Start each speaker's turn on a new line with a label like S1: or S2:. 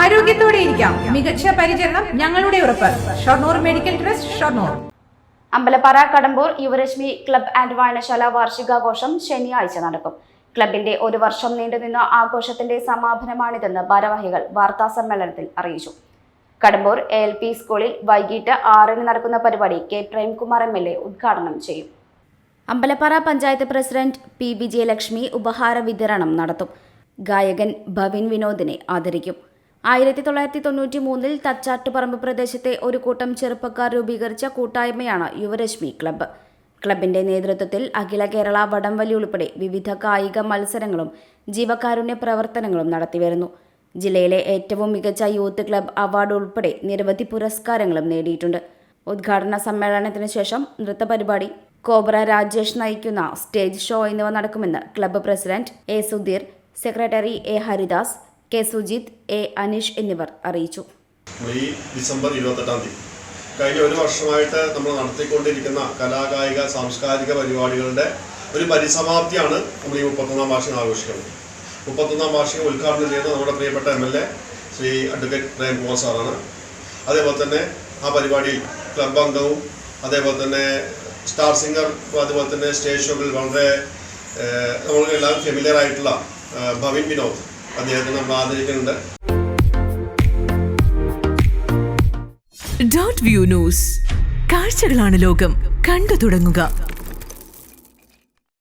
S1: ആരോഗ്യത്തോടെ ഇരിക്കാം. മികച്ച പരിചരണം ഞങ്ങളുടെ ഉറപ്പ്. Shoranur medical trust, Shoranur.
S2: Ambalappara Kadambur Yuvarashmi club and വായനശാല വാർഷികാഘോഷം ശനിയാഴ്ച നടക്കും. ക്ലബിന്റെ ഒരു വർഷം നീണ്ടുനിന്ന ആഘോഷത്തിന്റെ സമാപനമാണിതെന്ന് ഭാരവാഹികൾ വാർത്താസമ്മേളനത്തിൽ അറിയിച്ചു. കടമ്പൂർ ALP സ്കൂളിൽ വൈകിട്ട് 6-ന് നടക്കുന്ന പരിപാടി K. പ്രേംകുമാർ MLA ഉദ്ഘാടനം ചെയ്യും. Ambalappara panchayat president P. വിജയലക്ഷ്മി ഉപഹാര വിതരണം നടത്തും. ഗായകൻ ഭവിൻ വിനോദിനെ ആദരിക്കും. 1993-ൽ തച്ചാട്ടുപറമ്പ് പ്രദേശത്തെ ഒരു കൂട്ടം ചെറുപ്പക്കാർ രൂപീകരിച്ച കൂട്ടായ്മയാണ് യുവരശ്മി ക്ലബ്ബ്. ക്ലബിന്റെ നേതൃത്വത്തിൽ അഖില കേരള വടംവലി ഉൾപ്പെടെ വിവിധ കായിക മത്സരങ്ങളും ജീവകാരുണ്യ പ്രവർത്തനങ്ങളും നടത്തിവരുന്നു. ജില്ലയിലെ ഏറ്റവും മികച്ച യൂത്ത് ക്ലബ് അവാർഡ് ഉൾപ്പെടെ നിരവധി പുരസ്കാരങ്ങളും നേടിയിട്ടുണ്ട്. ഉദ്ഘാടന സമ്മേളനത്തിന് ശേഷം നൃത്തപരിപാടി, കോബ്ര രാജേഷ് നയിക്കുന്ന സ്റ്റേജ് ഷോ എന്നിവ നടക്കുമെന്ന് club president A. Sudheer, secretary A. Haridas, K. Sujith, A. Aneesh എന്നിവർ അറിയിച്ചു.
S3: ഈ ഡിസംബർ 28 കഴിഞ്ഞ ഒരു വർഷമായിട്ട് നമ്മൾ നടത്തിക്കൊണ്ടിരിക്കുന്ന കലാകായിക സാംസ്കാരിക പരിപാടികളുടെ ഒരു പരിസമാപ്തിയാണ് നമ്മൾ ഈ 31-ാം വാർഷികം ആഘോഷിക്കുന്നത്. 31-ാം വാർഷികം ഉദ്ഘാടനം ചെയ്യുന്നത് നമ്മുടെ പ്രിയപ്പെട്ട MLA ശ്രീ അഡ്വക്കേറ്റ് പ്രേംകുമാർ സാറാണ്. അതേപോലെ തന്നെ ആ പരിപാടിയിൽ ക്ലബ് അംഗവും അതേപോലെ തന്നെ സ്റ്റാർ സിംഗർ, അതുപോലെ തന്നെ സ്റ്റേജ് ഷോകളിൽ വളരെ നമ്മൾ എല്ലാവരും ഫെമിലിയർ ആയിട്ടുള്ള ഭവിൻ വിനോദ്, അദ്ദേഹത്തെ നമ്മൾ ആദരിക്കുന്നുണ്ട്.
S4: .view ന്യൂസ്, കാഴ്ചകളാണ് ലോകം, കണ്ടു തുടങ്ങുക.